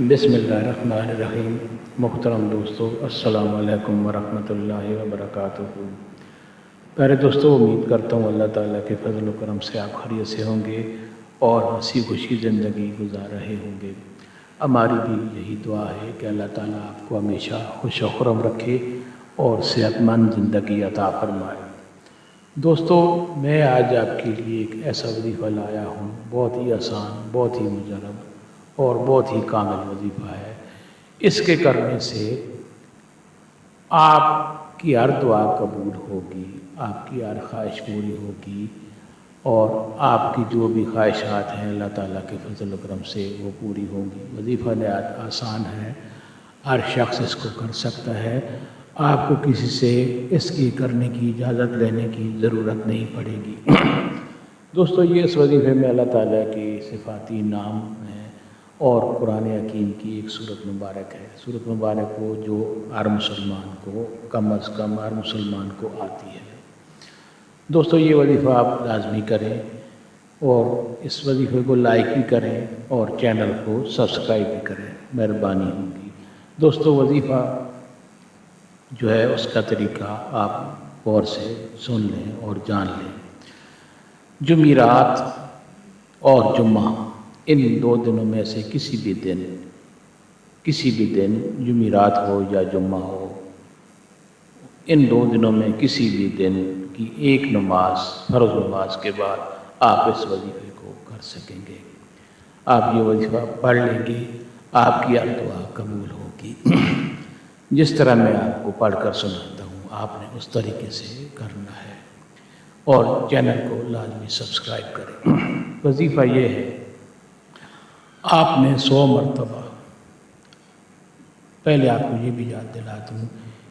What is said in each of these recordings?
بسم اللہ الرحمن الرحیم۔ محترم دوستو، السلام علیکم ورحمۃ اللہ وبرکاتہ۔ پیارے دوستو، امید کرتا ہوں اللہ تعالیٰ کے فضل و کرم سے آپ خیریت سے ہوں گے اور ہنسی خوشی زندگی گزار رہے ہوں گے۔ ہماری بھی یہی دعا ہے کہ اللہ تعالیٰ آپ کو ہمیشہ خوش و خرم رکھے اور صحت مند زندگی عطا فرمائے۔ دوستو، میں آج آپ کے لیے ایک ایسا وظیفہ لایا ہوں، بہت ہی آسان، بہت ہی مجرب اور بہت ہی کامل وظیفہ ہے۔ اس کے کرنے سے آپ کی ہر دعا قبول ہوگی، آپ کی ہر خواہش پوری ہوگی اور آپ کی جو بھی خواہشات ہیں اللہ تعالیٰ کے فضل و کرم سے وہ پوری ہوں گی۔ وظیفہ نہایت آسان ہے، ہر شخص اس کو کر سکتا ہے۔ آپ کو کسی سے اس کی کرنے کی اجازت لینے کی ضرورت نہیں پڑے گی۔ دوستو، یہ اس وظیفے میں اللہ تعالیٰ کے صفاتی نام ہیں اور قرآن حکیم کی ایک سورت مبارک ہے۔ سورت مبارک کو جو ہر مسلمان کو کم از کم ہر مسلمان کو آتی ہے۔ دوستو، یہ وظیفہ آپ لازمی کریں اور اس وظیفے کو لائک بھی کریں اور چینل کو سبسکرائب بھی کریں، مہربانی ہوگی۔ دوستو، وظیفہ جو ہے اس کا طریقہ آپ غور سے سن لیں اور جان لیں۔ جمعرات اور جمعہ، ان دو دنوں میں سے کسی بھی دن جمعرات ہو یا جمعہ ہو، ان دو دنوں میں کسی بھی دن کی ایک نماز، فرض نماز کے بعد آپ اس وظیفے کو کر سکیں گے۔ آپ یہ وظیفہ پڑھ لیں گے، آپ کی ہر دعا قبول ہوگی۔ جس طرح میں آپ کو پڑھ کر سناتا ہوں، آپ نے اس طریقے سے کرنا ہے اور چینل کو لازمی سبسکرائب کریں۔ وظیفہ یہ ہے، آپ نے 100 مرتبہ، پہلے آپ کو یہ بھی یاد دلاتا ہوں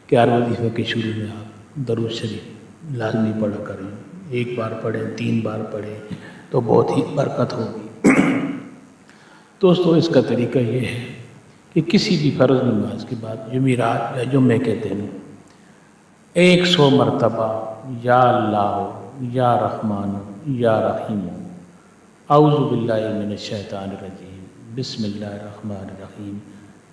کہ ہر وظیفے کے شروع میں آپ درود شریف لازمی پڑھا کریں۔ ایک بار پڑھیں، 3 بار پڑھیں تو بہت ہی برکت ہوگی۔ دوستو، اس کا طریقہ یہ ہے کہ کسی بھی فرض نماز کے بعد جمعرات یا جمعے کے دن 100 مرتبہ یا اللہ یا رحمان یا رحیم، اعوذ باللہ من الشیطان الرجیم، بسم اللہ الرحمن الرحیم،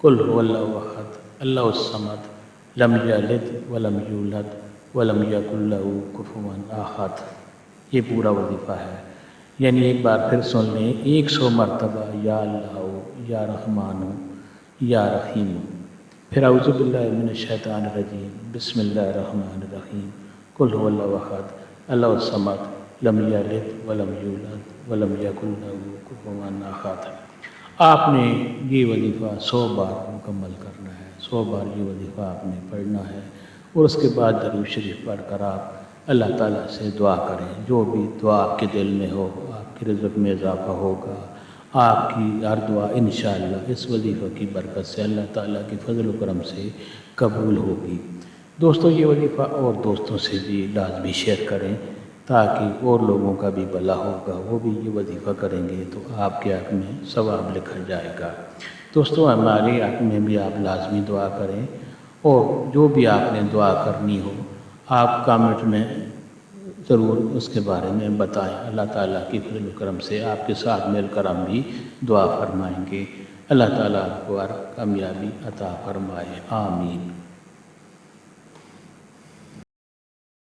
قل هو اللہ احد اللہ الصمد لم یلد ولم یولد ولم یکن لہ کفوا احد، یہ پورا وظیفہ ہے۔ یعنی ایک بار پھر سن لیں، 100 مرتبہ یا اللہ یا رحمان یا رحیم، پھر اعوذ باللہ من الشیطان الرجیم، بسم اللہ الرحمن الرحیم، قل هو اللہ احد اللہ الصمد لم یلد ولم یولد ولم یکن لہ کفوا احد۔ آپ نے یہ وظیفہ 100 بار مکمل کرنا ہے، 100 بار یہ وظیفہ آپ نے پڑھنا ہے اور اس کے بعد درود شریف پڑھ کر آپ اللہ تعالیٰ سے دعا کریں۔ جو بھی دعا آپ کے دل میں ہو، آپ کے رزق میں اضافہ ہوگا، آپ کی ہر دعا انشاءاللہ اس وظیفہ کی برکت سے اللہ تعالیٰ کے فضل و کرم سے قبول ہوگی۔ دوستو، یہ وظیفہ اور دوستوں سے بھی لازمی شیئر کریں تاکہ اور لوگوں کا بھی بھلا ہوگا، وہ بھی یہ وظیفہ کریں گے تو آپ کے حق میں ثواب لکھا جائے گا۔ دوستو، ہمارے حق میں بھی آپ لازمی دعا کریں اور جو بھی آپ نے دعا کرنی ہو آپ کامنٹ میں ضرور اس کے بارے میں بتائیں۔ اللہ تعالیٰ کی فضل و کرم سے آپ کے ساتھ مل کر ہم بھی دعا فرمائیں گے۔ اللہ تعالیٰ آپ کو ہر کامیابی عطا فرمائے، آمین۔